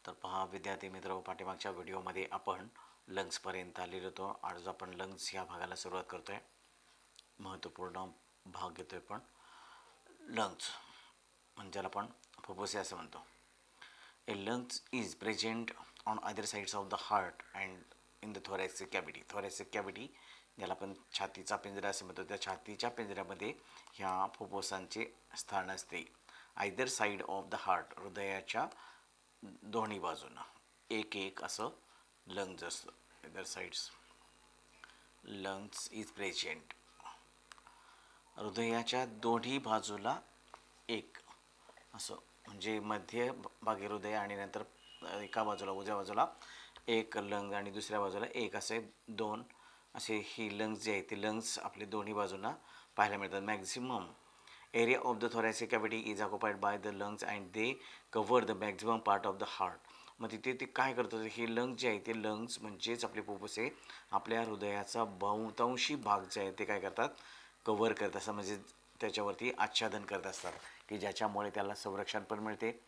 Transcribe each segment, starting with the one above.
तर पहा विद्यार्थी मित्र, पाठीमागच्या व्हिडिओमध्ये आपण लंग्सपर्यंत आलेलो होतो. आज आपण लंग्स ह्या भागाला सुरुवात करतो आहे. महत्त्वपूर्ण भाग घेतो आहे पण लंग्स म्हणजे आपण फुफ्फुसे असं म्हणतो. A lungs is present on other sides of the heart and in the thoracic cavity. Thoracic cavity ज्याला आपण छातीचा पिंजरा असं म्हणतो, त्या छातीच्या पिंजऱ्यामध्ये ह्या फुफ्फुसांचे स्थान असते. Either side of the heart, हृदयाच्या दोन्ही बाजूंना एक एक असं लंग्स असतं. Other sides lungs is present, हृदयाच्या दोन्ही बाजूला एक असं, म्हणजे मध्य भागी हृदय आणि नंतर एका बाजूला उजव्या बाजूला एक लंग आणि दुसऱ्या बाजूला एक, असे दोन असे ही लंग्स जे आहेत ते लंग्स आपले दोन्ही बाजूंना पाहायला मिळतात. Maximum area of the thoracic cavity is occupied by the lungs and they cover the maximum part of the heart. मग तिथे ते काय करतं, हे लंग्स जे आहे ते लंग्स म्हणजेच आपले फुफ्फुसे आपल्या हृदयाचा बहुतांशी भाग जे आहे ते काय करतात, कव्हर करत असतात, म्हणजे त्याच्यावरती आच्छादन करत असतात, की ज्याच्यामुळे त्याला संरक्षण पण मिळते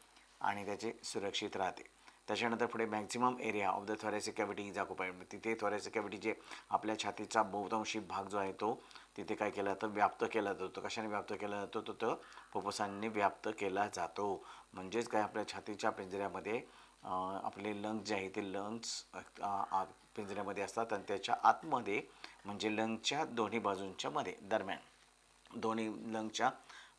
आणि त्याचे सुरक्षित राहते. त्याच्यानंतर पुढे maximum area of the thoracic cavity is occupied. तिथे थोरॅसिक कॅव्हिटी जे आपल्या छातीचा बहुतांशी भाग जो आहे तो तिथे काय केला जातं, व्याप्त केला जातो. कशाने व्याप्त केला जातो, तो फुफ्फुसांनी व्याप्त केला जातो. म्हणजेच काय, आपल्या छातीच्या पिंजऱ्यामध्ये आपले लंग्स जे आहे ते लंग्स पिंजऱ्यामध्ये असतात आणि त्याच्या आतमध्ये म्हणजे लंग्सच्या दोन्ही बाजूंच्या मध्ये दरम्यान दोन्ही लंग्सच्या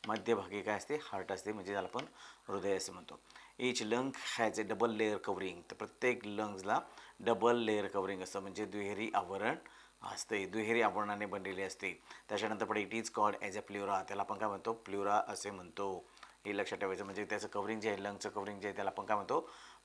मध्यभागी काय असते, हार्ट असते, म्हणजे त्याला आपण हृदय असं म्हणतो. Each lung has a double layer covering. तर प्रत्येक लंग्सला डबल लेअर कवरिंग असतं, म्हणजे दुहेरी आवरण असते, दुहेरी आवरणाने बनलेले असते. त्याच्यानंतर पुढे it is called as a pleura. त्याला आपण काय म्हणतो, प्ल्युरा असे म्हणतो. हे लक्षात ठेवायचं, म्हणजे त्याचं कवरिंग जे आहे, लंगचं कवरिंग जे आहे त्याला आपण काय म्हणतो,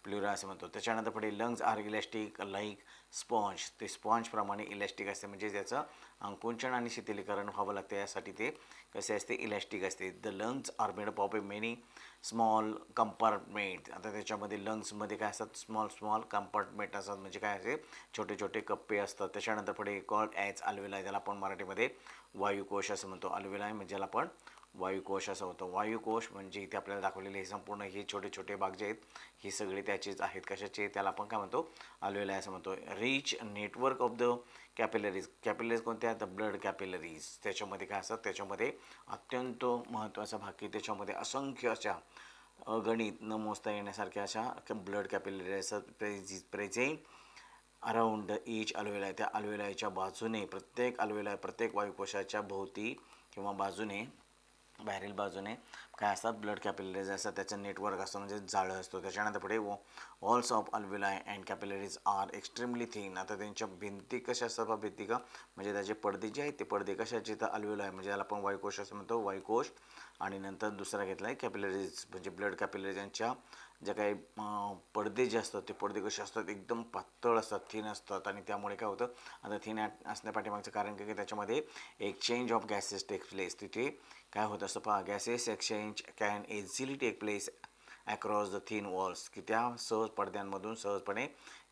प्ल्युरा असं म्हणतो. त्याच्यानंतर पुढे lungs are elastic like sponge. ते स्पॉन्जप्रमाणे इलॅस्टिक असते, म्हणजे त्याचं आकुंचन आणि शिथिलीकरण व्हावं लागतं, यासाठी ते कसे असते, इलॅस्टिक असते. The lungs are made up of a many small compartment. आता त्याच्यामध्ये लंग्समध्ये काय असतात, स्मॉल कंपार्टमेंट असतात, म्हणजे काय असे छोटे छोटे कप्पे असतात. त्याच्यानंतर पुढे कॉल्ड ॲज अल्वेलाय. त्याला आपण मराठीमध्ये वायुकोश असं म्हणतो. अल्वेलाय म्हणजे ज्याला आपण वायुकोश असं होतं. वायुकोश म्हणजे इथे आपल्याला दाखवलेले हे संपूर्ण हे छोटे छोटे भाग जे आहेत हे सगळे त्याचेच आहेत. कशाचे, त्याला आपण काय म्हणतो, अल्वेलाय असं म्हणतो. Rich network of the capillaries. Capillaries कोणत्या, द ब्लड कॅपिलरीज. त्याच्यामध्ये काय असतात, त्याच्यामध्ये अत्यंत महत्त्वाचा भाग की त्याच्यामध्ये असंख्य अशा अगणित न मोजता येण्यासारख्या अशा ब्लड कॅपिलरी असतात प्रेझेंट अराउंड ईच अल्वेलाय. त्या अल्वेलायच्या बाजूने, प्रत्येक अल्वेलाय प्रत्येक वायुकोशाच्या भोवती किंवा बाजूने, बाहेरील बाजूने काय असतात, ब्लड कॅपिलरीज असतात. त्याचं नेटवर्क असतं, म्हणजे जाळं असतो. त्याच्यानंतर पुढे walls of alveoli and capillaries are extremely thin. आता त्यांच्या भिंती कशा असतात, भिंती का म्हणजे त्याचे पडदे जे आहेत ते पडदे कशाचे, तर अल्वेलाय म्हणजे याला आपण वायुकोश असं म्हणतो, वायुकोश. आणि नंतर दुसरा घेतला आहे कॅपिलरीज, म्हणजे ब्लड कॅपिलरीज. यांच्या ज्या काही पडदे जे असतात ते पडदे कसे असतात, एकदम पातळ असतात, थिन असतात. आणि त्यामुळे काय होतं, आता थिन असण्यापाठीमागचं कारण की त्याच्यामध्ये exchange of gases take place. तिथे काय होतं असं पहा, gases exchange can easily take place across the thin walls. की त्या सहज पडद्यांमधून सहजपणे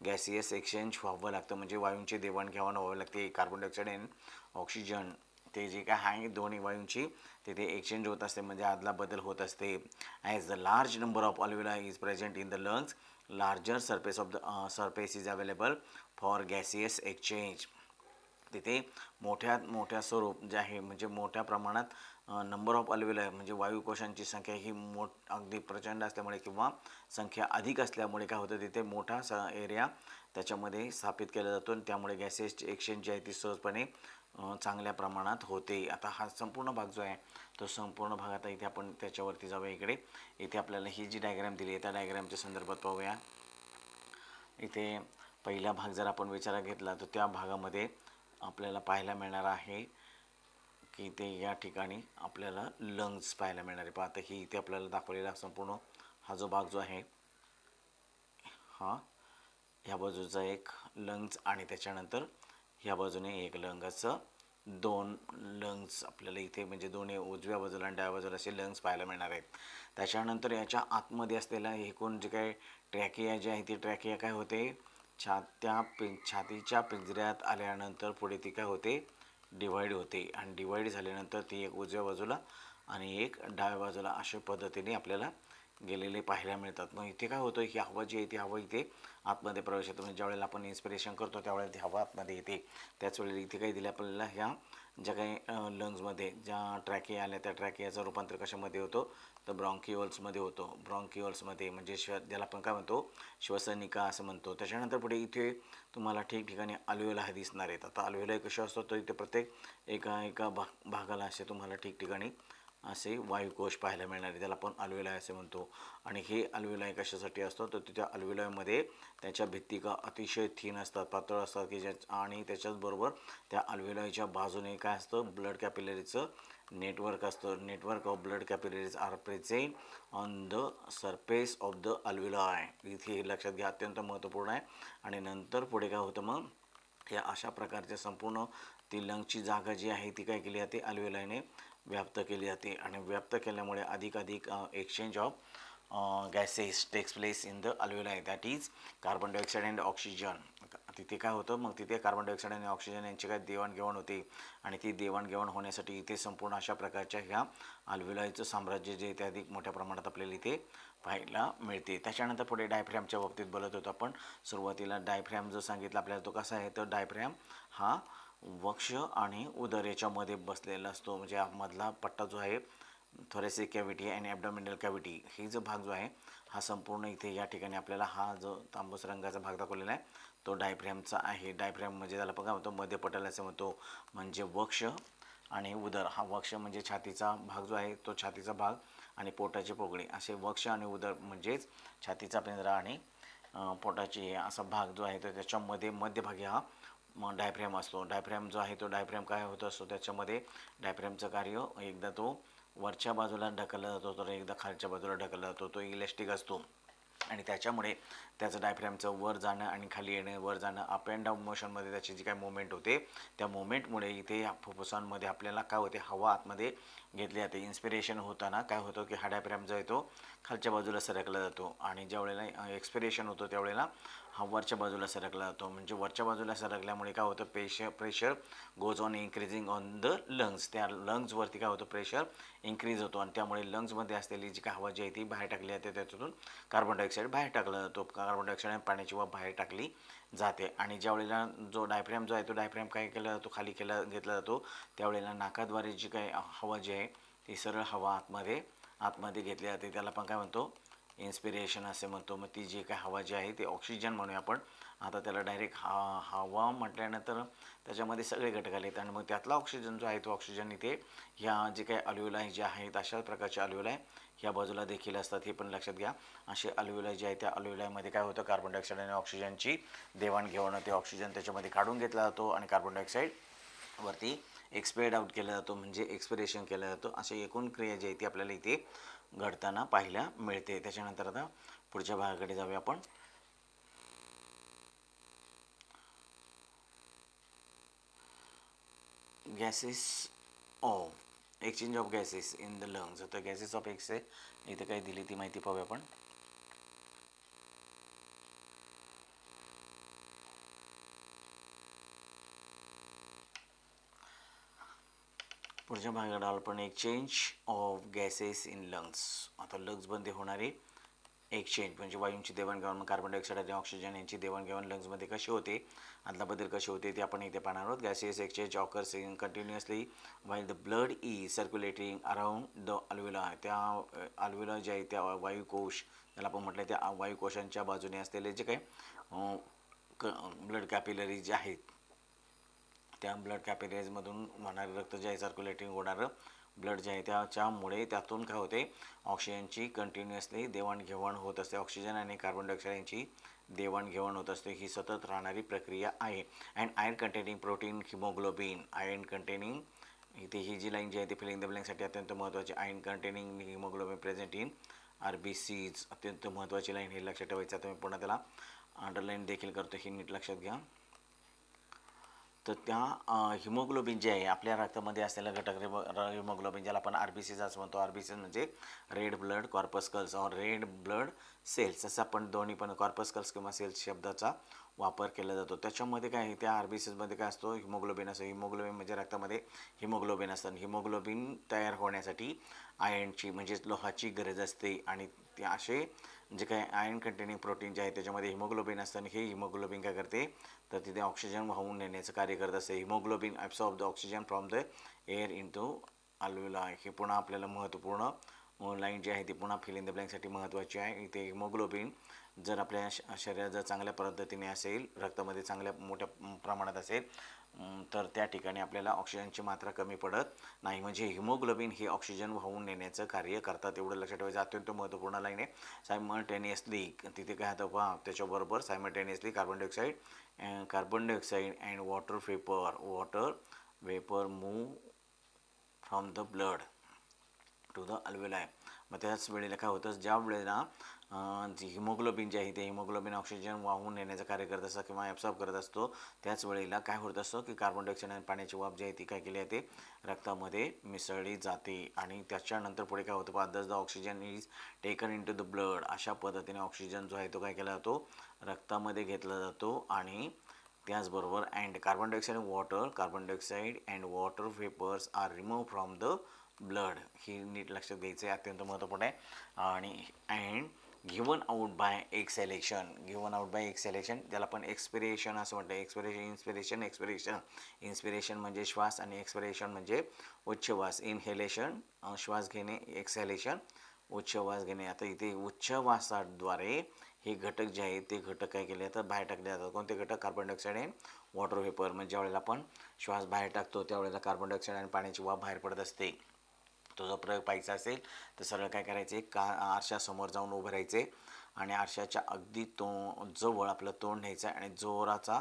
गॅसियस एक्सचेंज व्हावं लागतं, म्हणजे वायूंची देवाणघेवाण व्हावी लागते. कार्बन डायऑक्साईड अँड ऑक्सिजन ते जे काय आहे दोन्ही वायूंची तिथे एक्सचेंज होत असते, म्हणजे आदला बदल होत असते. As the large number of अल्वेलाय is present in the lungs, larger surface is available for gaseous exchange. तिथे मोठ्या स्वरूप जे आहे, म्हणजे मोठ्या प्रमाणात नंबर ऑफ अल्वेलाय म्हणजे वायुकोशांची संख्या ही अगदी प्रचंड असल्यामुळे किंवा संख्या अधिक असल्यामुळे काय होतं, तिथे मोठा एरिया त्याच्यामध्ये स्थापित केला जातो आणि त्यामुळे गॅसेस एक्सचेंज जी आहे ती सहजपणे चांगल्या प्रमाणात होते. आता हा संपूर्ण भाग जो आहे तो संपूर्ण भाग, आता इथे आपण त्याच्यावरती जाऊया. इथे आपल्याला ही जी डायग्राम दिली आहे त्या डायग्रामच्या संदर्भात पाहूया. इथे पहिला भाग जर आपण विचारात घेतला तर त्या भागामध्ये आपल्याला पाहायला मिळणार आहे की ते या ठिकाणी आपल्याला लंग्स पाहायला मिळणार आहे. पाहता ही इथे आपल्याला दाखवलेला संपूर्ण हा जो भाग जो आहे हा ह्या बाजूचा एक लंग्स आणि त्याच्यानंतर ह्या बाजूने एक लंग, असं दोन लंग्स आपल्याला इथे म्हणजे दोन्ही उजव्या बाजूला आणि डाव्या बाजूला असे लंग्स पाहायला मिळणार आहेत. त्याच्यानंतर याच्या आतमध्ये असलेला एकूण जे काय ट्रॅकिया जे आहे ती ट्रॅकिया काय होते, छातीच्या पिंजऱ्यात आल्यानंतर पुढे ती काय होते, डिवाईड होते. आणि डिवाईड झाल्यानंतर ती एक उजव्या बाजूला आणि एक डाव्या बाजूला अशा पद्धतीने आपल्याला गेलेले पाहायला मिळतात. मग इथे काय होतं, ही हवा जी आहे ती हवा इथे आतमध्ये प्रवेश होतो. म्हणजे ज्यावेळेला आपण इन्स्पिरेशन करतो त्यावेळेला ती हवा आतमध्ये येते. त्याच वेळेला इथे काय दिलं आपल्याला, ह्या ज्या काही लंग्समध्ये ज्या ट्रॅकिया आल्या त्या ट्रॅकियाचं रूपांतर कशामध्ये होतं, तर ब्रॉन्किओल्समध्ये होतो. ब्रॉन्किओल्समध्ये म्हणजे ज्याला आपण काय म्हणतो, श्वसनिका असं म्हणतो. त्याच्यानंतर पुढे इथे तुम्हाला ठिकठिकाणी अल्व्हेओलाई दिसणार आहेत. आता अल्व्हेओलाई कसे असतात, तर इथे प्रत्येक एका एका भागाला असे तुम्हाला ठिकठिकाणी असे वायुकोश पाहायला मिळणार आहे, त्याला आपण अल्व्हेओलाई असे म्हणतो. आणि हे अल्व्हेओलाई कशासाठी असतं, तर त्या अल्व्हेओलायमध्ये त्याच्या भित्तिका अतिशय थिन असतात, पातळ असतात की आणि त्याच्याचबरोबर त्या अल्व्हेओलायच्या बाजूने काय असतं, ब्लड कॅपिलरीचं नेटवर्क असतं. Network of blood capillaries are present on the surface of the alveoli. इथे हे लक्षात घ्या, अत्यंत महत्त्वपूर्ण आहे. आणि नंतर पुढे काय होतं, मग या अशा प्रकारच्या संपूर्ण ती लंगची जागा जी आहे ती काय केली जाते, अल्व्हेओलायने व्याप्त केली जाते. आणि व्याप्त केल्यामुळे अधिकाधिक exchange of gases takes place in the alveoli, that is carbon dioxide and oxygen. तिथे काय होतं, मग तिथे कार्बन डायऑक्साईड आणि ऑक्सिजन यांची काय देवाणघेवाण होते. आणि ती देवाणघेवाण होण्यासाठी इथे संपूर्ण अशा प्रकारच्या ह्या अल्व्हेओलायचं साम्राज्य जे ते अधिक मोठ्या प्रमाणात आपल्याला इथे पाहायला मिळते. त्याच्यानंतर पुढे डायफ्रॅमच्या बाबतीत बोलत होतो आपण. सुरुवातीला डायफ्रॅम जो सांगितला आपल्याला तो कसा आहे, तर डायफ्रॅम हा वक्ष आणि उदर याच्यामध्ये बसलेला असतो. म्हणजे मधला पट्टा जो आहे, थोरेसिक कॅव्हिटी आणि ॲबडॉमिनल कॅव्हिटी, ही जो भाग जो आहे हा संपूर्ण इथे या ठिकाणी आपल्याला हा जो तांबूस रंगाचा भाग दाखवलेला आहे तो डायफ्रॅमचा आहे. डायफ्रॅम म्हणजे त्याला आपण काय म्हणतो, मध्यपटल असे म्हणतो. म्हणजे वक्ष आणि उदर, हा वक्ष म्हणजे छातीचा भाग जो आहे तो छातीचा भाग आणि पोटाची पोकळी, असे वक्ष आणि उदर म्हणजेच छातीचा पिंजरा आणि पोटाची असा भाग जो आहे तर त्याच्यामध्ये मध्यभागी हा डायफ्रॅम असतो. डायफ्रॅम जो आहे तो डायफ्रॅम काय होत असतो, त्याच्यामध्ये डायफ्रॅमचं कार्य एकदा तो वरच्या बाजूला ढकलला जातो तर एकदा खालच्या बाजूला ढकलला जातो. तो इलेस्टिक असतो आणि त्याच्यामुळे त्याचं डायफ्रॅमचं वर जाणं आणि खाली येणं, वर जाणं, अप अँड डाऊन मोशनमध्ये त्याची जी काय मुवमेंट होते त्या मुवमेंटमुळे इथे फुफ्फुसांमध्ये आपल्याला काय होते, हवा आतमध्ये घेतली जाते. इन्स्पिरेशन होताना काय होतं की हा डायफ्रॅम जो आहे तो खालच्या बाजूला सरकला जातो आणि ज्या वेळेला एक्सपिरेशन होतं त्यावेळेला हा वरच्या बाजूला सरकला जातो. म्हणजे वरच्या बाजूला सरकल्यामुळे काय होतं, pressure goes on increasing on the lungs. त्या लंग्सवरती काय होतं, प्रेशर इन्क्रीज होतो आणि त्यामुळे लंग्समध्ये असलेली जी काय हवा जी आहे ती बाहेर टाकली जाते. त्याच्यातून कार्बन डायऑक्साईड बाहेर टाकला जातो. कार्बन डायऑक्साईड आणि पाण्याची वाफ बाहेर टाकली जाते. आणि ज्या वेळेला जो डायफ्रॅम जो आहे तो डायफ्रॅम काय केला जातो, खाली घेतला जातो, त्यावेळेला नाकाद्वारे जी काय हवा जी आहे ती सरळ हवा आतमध्ये घेतली जाते. त्याला आपण काय म्हणतो, इन्स्पिरेशन असे म्हणतो. मग ती जी काय हवा जी आहे ती ऑक्सिजन म्हणूया आपण. आता त्याला डायरेक्ट हवा म्हटल्यानंतर त्याच्यामध्ये सगळे घटक आलेत आणि मग त्यातला ऑक्सिजन जो आहे तो ऑक्सिजन इथे ह्या जे काही अल्व्हेओलाई जे आहेत अशा प्रकारचे अल्व्हेओलाई ह्या बाजूला देखील असतात, हे पण लक्षात घ्या. असे अल्व्हेओलाई जे आहे त्या अल्व्हेओलाईमध्ये काय होतं, कार्बन डायऑक्साईड आणि ऑक्सिजनची देवाणघेवाण होते. ऑक्सिजन त्याच्यामध्ये काढून घेतला जातो आणि कार्बन डायऑक्साईड वरती एक्सपेड आउट केला जातो, म्हणजे एक्सपिरेशन केलं जातं. अशी एकूण क्रिया जी आहे ती आपल्याला इथे घडताना पाहायला मिळते. त्याच्यानंतर आता पुढच्या भागाकडे जाऊया आपण. Gases of exchange of gases in the lungs. तर गॅसेस ऑफ एक्सचेंज इथे काय दिली ती माहिती पाहूया आपण. पुढच्या भागाकडे आपण exchange of gases in lungs. आता लंग्समध्ये होणारे एक्सचेंज म्हणजे वायूंची देवाणघेवाण, कार्बन डायऑक्साईड आणि ऑक्सिजन यांची देवाणघेवाण लंग्समध्ये कशी होते, अदलाबदल कशी होते ते आपण इथे पाहणार आहोत. Gases exchange occurs in continuously while the blood is circulating around the alveoli. त्या अल्व्हेओलाई जे आहे त्या वायुकोश त्याला आपण म्हटलं, त्या वायुकोशांच्या बाजूने असलेले जे काही ब्लड कॅपिलरी जे आहेत त्या ब्लड कॅपिलरीजमधून होणारे रक्त जे आहे सर्क्युलेटिंग होणारं ब्लड जे आहे त्याच्यामुळे त्यातून काय होते, ऑक्सिजनची कंटिन्युअसली देवाणघेवाण होत असते. ऑक्सिजन आणि कार्बन डायऑक्साईड यांची देवाणघेवाण होत असते. ही सतत राहणारी प्रक्रिया आहे. And iron containing protein haemoglobin. Iron containing इथे ही जी लाईन जी आहे ती फिलिंग द ब्लँकसाठी अत्यंत महत्त्वाची. Iron containing haemoglobin present in RBCs अत्यंत महत्त्वाची लाईन, हे लक्षात ठेवायचं. आता मी पुन्हा त्याला अंडरलाईन देखील करतो, ही नीट लक्षात घ्या. तर त्या हिमोग्लोबिन जे आहे आपल्या रक्तामध्ये असलेला घटक हिमोग्लोबिन, ज्याला आपण RBCs असं म्हणतो. RBCs म्हणजे रेड ब्लड कॉर्पस्कल्स और रेड ब्लड सेल्स, असं आपण दोन्ही पण कॉर्पस्कल्स किंवा सेल्स शब्दाचा वापर केला जातो. त्याच्यामध्ये काय आहे, त्या आर-बी-सीजमध्ये काय असतो, हिमोग्लोबिन असतं. हिमोग्लोबिन म्हणजे रक्तामध्ये हिमोग्लोबिन असतं. हिमोग्लोबिन तयार होण्यासाठी आयर्नची म्हणजेच लोहाची गरज असते आणि ते असे जे काही आयर्न कंटेनिंग प्रोटीन जे आहे त्याच्यामध्ये हिमोग्लोबिन असतं आणि हे हिमोग्लोबिन काय करते, तर तिथे ऑक्सिजन वाहून नेण्याचं कार्य करत असते. Haemoglobin absorb the oxygen from the air in to alveoli. हे पुन्हा आपल्याला महत्त्वपूर्ण लाईन जी आहे ती पुन्हा फिल इन द ब्लँकसाठी महत्त्वाची आहे. इथे हिमोग्लोबिन जर आपल्या शरीरात जर चांगल्या पद्धतीने असेल, रक्तामध्ये चांगल्या मोठ्या प्रमाणात असेल, तर त्या ठिकाणी आपल्याला ऑक्सिजनची मात्रा कमी पडत नाही. म्हणजे हिमोग्लोबिन हे ऑक्सिजन वाहून नेण्याचं कार्य करतात. एवढं लक्षात ठेवायचं. अत्यंत महत्त्वपूर्ण लाईन आहे. सायमल्टेनियसली तिथे काय होतं पहा, त्याच्याबरोबर simultaneously carbon dioxide and water vapour move from the blood to the alveoli. मग त्याच वेळेला काय होतं, ज्या वेळेला जी हिमोग्लोबिन जे आहे ते हिमोग्लोबिन ऑक्सिजन वाहून नेण्याचं कार्य करत असतं किंवा ॲब्सॉर्ब करत असतो, त्याच वेळेला काय होत असतं की कार्बन डायऑक्साईड आणि पाण्याची वाफ जी आहे ती काय केली जाते, रक्तामध्ये मिसळली जाते. आणि त्याच्यानंतर पुढे काय होतं, thus the oxygen is taken in to the blood. अशा पद्धतीने ऑक्सिजन जो आहे तो काय केला जातो, रक्तामध्ये घेतला जातो. आणि त्याचबरोबर carbon dioxide and water vapours are remove from the blood. ही नीट लक्षात घ्यायचं आहे, अत्यंत महत्त्वपूर्ण आहे. आणि गिवन आउट बाय एक्सेलेशन ज्याला आपण एक्सपिरेशन असं म्हणतं. इन्स्पिरेशन म्हणजे श्वास आणि एक्सपिरेशन म्हणजे उच्छ्वास. इनहेलेशन श्वास घेणे, एक्सहेलेशन उच्छ्वास घेणे. आता इथे उच्छ्वासाद्वारे हे घटक जे आहेत ते घटक काय केले तर बाहेर टाकले जातात. कोणते घटक, कार्बन डायऑक्साईड आणि वॉटर वेपर. म्हणजे ज्यावेळेला आपण श्वास बाहेर टाकतो त्यावेळेला कार्बन डायऑक्साईड आणि पाण्याची वाफ बाहेर पडत असते. तो जर प्रयोग पाहायचा असेल तर सरळ काय करायचे, आरशासमोर जाऊन उभं राहायचे आणि आरशाच्या अगदी जवळ आपलं तोंड न्यायचं आणि जोराचा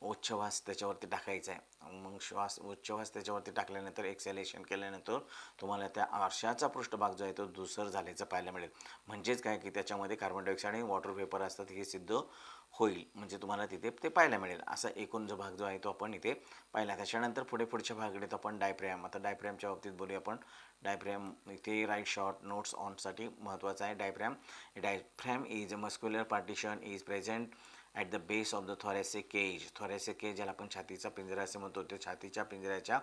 उच्छ्वास त्याच्यावरती टाकायचा आहे. मग उच्छ्वास त्याच्यावरती टाकल्यानंतर एक्सेलेशन केल्यानंतर तुम्हाला त्या आरशाचा पृष्ठभाग जो आहे तो धूसर झाल्याचं पाहायला मिळेल. म्हणजेच काय की त्याच्यामध्ये कार्बन डायऑक्साईड आणि वॉटर वेपर असतात हे सिद्ध होईल. म्हणजे तुम्हाला तिथे ते पाहायला मिळेल. असा एकूण जो भाग जो आहे तो आपण इथे पाहिला. त्याच्यानंतर पुढच्या भागाकडे आपण डायफ्रॅम. आता डायफ्रॅमच्या बाबतीत बोलूया आपण. डायफ्रॅम इथे राईट शॉर्ट नोट्स ऑनसाठी महत्त्वाचं आहे. Diaphragm is a muscular partition is present at the base of the thoracic cage ज्याला आपण छातीचा पिंजरा असे म्हणतो. त्या छातीच्या पिंजऱ्याच्या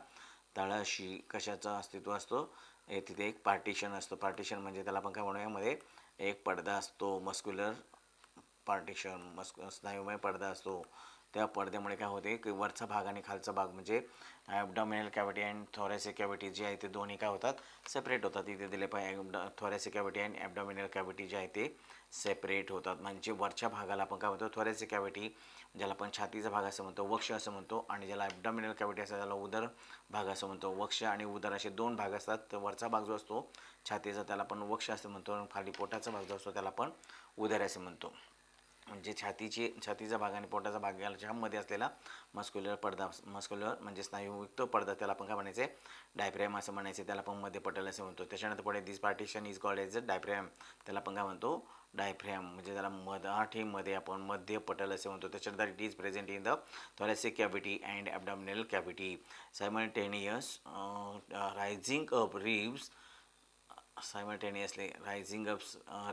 तळाशी कशाचं अस्तित्व असतो, तिथे एक पार्टिशन असतो. पार्टिशन म्हणजे त्याला आपण काय म्हणूया, मध्ये एक पडदा असतो. मस्क्युलर पार्टिशन स्नायुमय पडदा असतो. त्या पडद्यामुळे काय होते की वरचा भाग आणि खालचा भाग म्हणजे ॲबडॉमिनल कॅव्हिटी अँड थॉरॅसिक कॅव्हिटी जे आहे ते दोन्ही काय होतात, सेपरेट होतात. इथे दिले पाहिजे थॉरॅसिक कॅव्हिटी आणि ॲबडॉमिनल कॅव्हिटी जे आहे ते सेपरेट होतात. म्हणजे वरच्या भागाला आपण काय म्हणतो थॉरॅसिक कॅव्हिटी, ज्याला आपण छातीचा भाग असं म्हणतो, वक्ष असं म्हणतो. आणि ज्याला ॲबडॉमिनल कॅव्हिटी असतं त्याला उदर भाग असं म्हणतो. वक्ष आणि उदर असे दोन भाग असतात. तर वरचा भाग जो असतो छातीचा त्याला आपण वक्ष असं म्हणतो आणि खाली पोटाचा भाग जो असतो त्याला आपण उदर असं म्हणतो. म्हणजे छातीचा भाग आणि पोटाचा भाग याच्यामध्ये असलेला मस्क्युलर म्हणजे स्नायुयुक्त पडदा त्याला आपण काय म्हणायचे, डायफ्रॅम असं म्हणायचे. त्याला आपण मध्य पटल असं म्हणतो. त्याच्यानंतर पुढे this partition is called as a diaphragm. त्याला आपण काय म्हणतो, डायफ्रॅम. म्हणजे त्याला मराठीमध्ये आपण मध्य पटल असे म्हणतो. त्याच्यानंतर it is present in the thoracic cavity and abdominal cavity. Simultaneous rising up ribs simultaneously rising up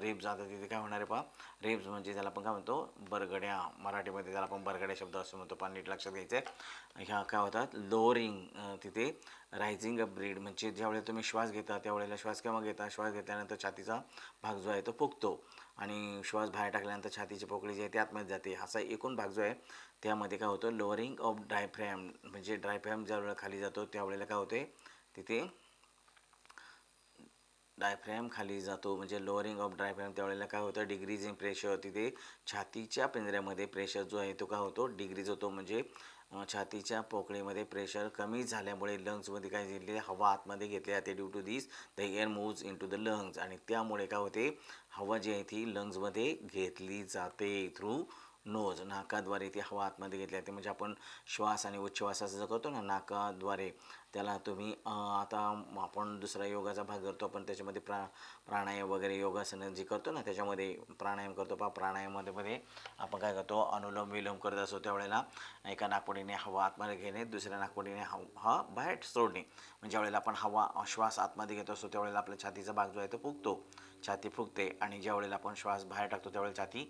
ribs. आता तिथे काय होणार आहे पहा, रिब्स म्हणजे ज्याला आपण काय म्हणतो बरगड्या. मराठीमध्ये त्याला आपण बरगड्या शब्द असं म्हणतो. पण नीट लक्षात घ्यायचं आहे, ह्या काय होतात लोअरिंग. तिथे रायझिंग अप ब्रीड म्हणजे ज्यावेळेला तुम्ही श्वास घेता त्यावेळेला श्वास घेतल्यानंतर छातीचा भाग जो आहे तो फुगतो आणि श्वास बाहेर टाकल्यानंतर छातीची पोकळी जी आहे ती आतमध्ये जाते. असा एकूण भाग जो आहे त्यामध्ये काय होतं, लोअरिंग ऑफ डायफ्रॅम. म्हणजे डायफ्रॅम ज्यावेळेला खाली जातो त्यावेळेला काय होते, तिथे डायफ्रॅम खाली जातो. म्हणजे लोअरिंग ऑफ डायफ्रॅम त्यावेळेला काय होतं, डिग्रीज इन प्रेशर. तिथे छातीच्या पिंजऱ्यामध्ये प्रेशर जो आहे तो काय होतो, डिग्रीज होतो. म्हणजे छातीच्या पोकळीमध्ये प्रेशर कमी झाल्यामुळे लंग्समध्ये काय झाले, हवा आतमध्ये घेतली जाते. Due to this the air moves in to the lungs. आणि त्यामुळे काय होते, हवा जी आहे ती लंग्समध्ये घेतली जाते थ्रू नोज. नाकाद्वारे ती हवा आतमध्ये घेतली जाते. म्हणजे आपण श्वास आणि उच्छ्वासाचं जो करतो ना नाकाद्वारे, त्याला तुम्ही आता आपण दुसरा योगाचा भाग करतो आपण त्याच्यामध्ये प्राणायाम वगैरे योगासनं जी करतो ना त्याच्यामध्ये प्राणायाम करतो प्राणायामामध्ये आपण काय करतो, अनुलोम विलोम करत असतो. त्यावेळेला एका नाकपुडीने हवा आतमध्ये घेणे, दुसऱ्या नाकपुडीने हवा बाहेर सोडणे. म्हणजे ज्यावेळेला आपण श्वास आतमध्ये घेत असतो त्यावेळेला आपला छातीचा भाग जो आहे तो फुगतो, छाती फुगते. आणि ज्यावेळेला आपण श्वास बाहेर टाकतो त्यावेळेला छाती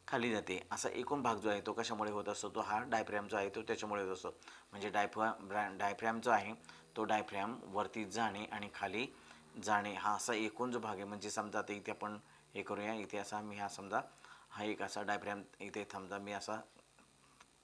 खाली जाते. असा एकूण भाग जो आहे तो कशामुळे होत असतो, तो हा डायफ्रॅम जो आहे तो त्याच्यामुळे होत असतो. म्हणजे डायफ्रॅम जो आहे तो डायफ्रॅम वरती जाणे आणि खाली जाणे हा असा एकूण जो भाग आहे. म्हणजे समजा आता इथे आपण हे करूया, इथे असा मी हा समजा हा एक असा डायफ्रॅम इथे समजा मी असा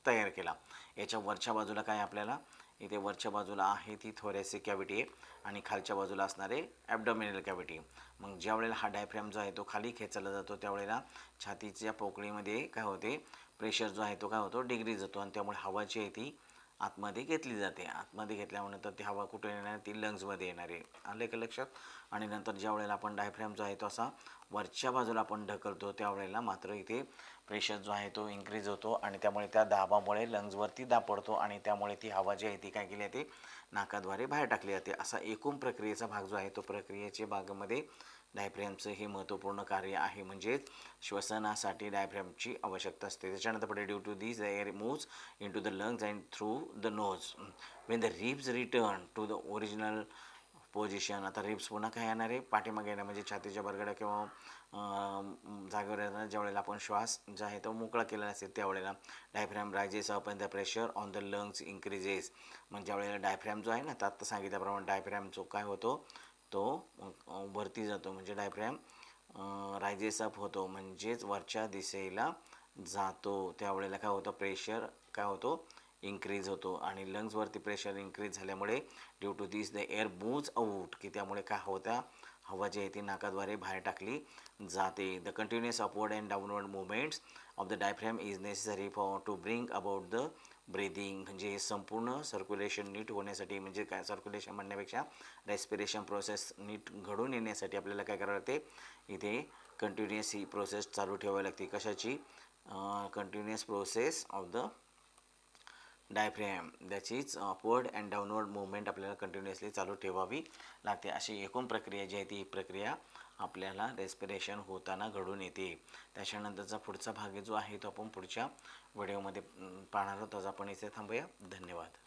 तयार केला. याच्या वरच्या बाजूला काय आपल्याला इथे वरच्या बाजूला आहे ती थोरॅसिक कॅव्हिटी आहे आणि खालच्या बाजूला असणारे ॲबडॉमिनल कॅव्हिटी. मग ज्या वेळेला हा डायफ्रॅम जो आहे तो खाली खेचला जातो त्यावेळेला छातीच्या पोकळीमध्ये काय होते, प्रेशर जो आहे तो काय होतो, डिग्रीज जातो आणि त्यामुळे हवा जी आहे ती आतमध्ये घेतली जाते. आतमध्ये घेतल्यानंतर ती हवा कुठे येणार, ती लंग्समध्ये येणार आहे. आलं का लक्षात? आणि नंतर ज्या वेळेला आपण डायफ्रॅम जो आहे तो असा वरच्या बाजूला आपण ढकलतो त्यावेळेला मात्र इथे प्रेशर जो आहे तो इन्क्रीज होतो आणि त्यामुळे त्या दाबामुळे लंग्सवरती दाब पडतो आणि त्यामुळे ती हवा जी आहे ती काय केली जाते, नाकाद्वारे बाहेर टाकली जाते. असा एकूण प्रक्रियेचा भाग जो आहे तो प्रक्रियेच्या भागामध्ये डायफ्रॅमचं हे महत्त्वपूर्ण कार्य आहे. म्हणजेच श्वसनासाठी डायफ्रॅमची आवश्यकता असते. त्याच्यानंतर पुढे due to this the air moves in to the lungs and through the nose when the ribs return to the original position. आता रिब्स पुन्हा काय येणार आहे, पाठीमागे येणार, म्हणजे छातीच्या बरगड्या किंवा जागेवर येणार. ज्यावेळेला आपण श्वास जो आहे तो मोकळा केलेला असेल त्यावेळेला diaphragm rises up and the pressure on the lungs increases. मग ज्यावेळेला डायफ्रॅम जो आहे ना, आत्ता सांगितल्याप्रमाणे डायफ्रॅम जो काय होतो तो वरती जातो. म्हणजे डायफ्रॅम रायजेस अप होतो म्हणजेच वरच्या दिशेला जातो. त्यावेळेला काय होतं, प्रेशर काय होतो, इन्क्रीज होतो आणि लंग्सवरती प्रेशर इन्क्रीज झाल्यामुळे due to this the air moves out, की त्यामुळे काय होतं, हवा जी आहे ती नाकाद्वारे बाहेर टाकली जाते. The continuous upward and downward movements of the diaphragm is necessary for to bring about the breathing. म्हणजे संपूर्ण सर्क्युलेशन नीट होण्यासाठी, म्हणजे काय सर्क्युलेशन म्हणण्यापेक्षा रेस्पिरेशन प्रोसेस नीट घडून येण्यासाठी आपल्याला काय करावं लागते, इथे कंटिन्युअस ही प्रोसेस चालू ठेवावी लागते. कशाची, continuous process of the diaphragm, त्याचीच अपवर्ड अँड डाऊनवर्ड मुवमेंट आपल्याला कंटिन्युअसली चालू ठेवावी लागते. अशी एकूण प्रक्रिया जी आहे ती प्रक्रिया आपल्याला रेस्पिरेशन होताना घडून येते. त्याच्यानंतरचा पुढचा भाग जो आहे तो आपण पुढच्या व्हिडिओमध्ये पाहणार आहोत. आज आपण इथे थांबूया. धन्यवाद.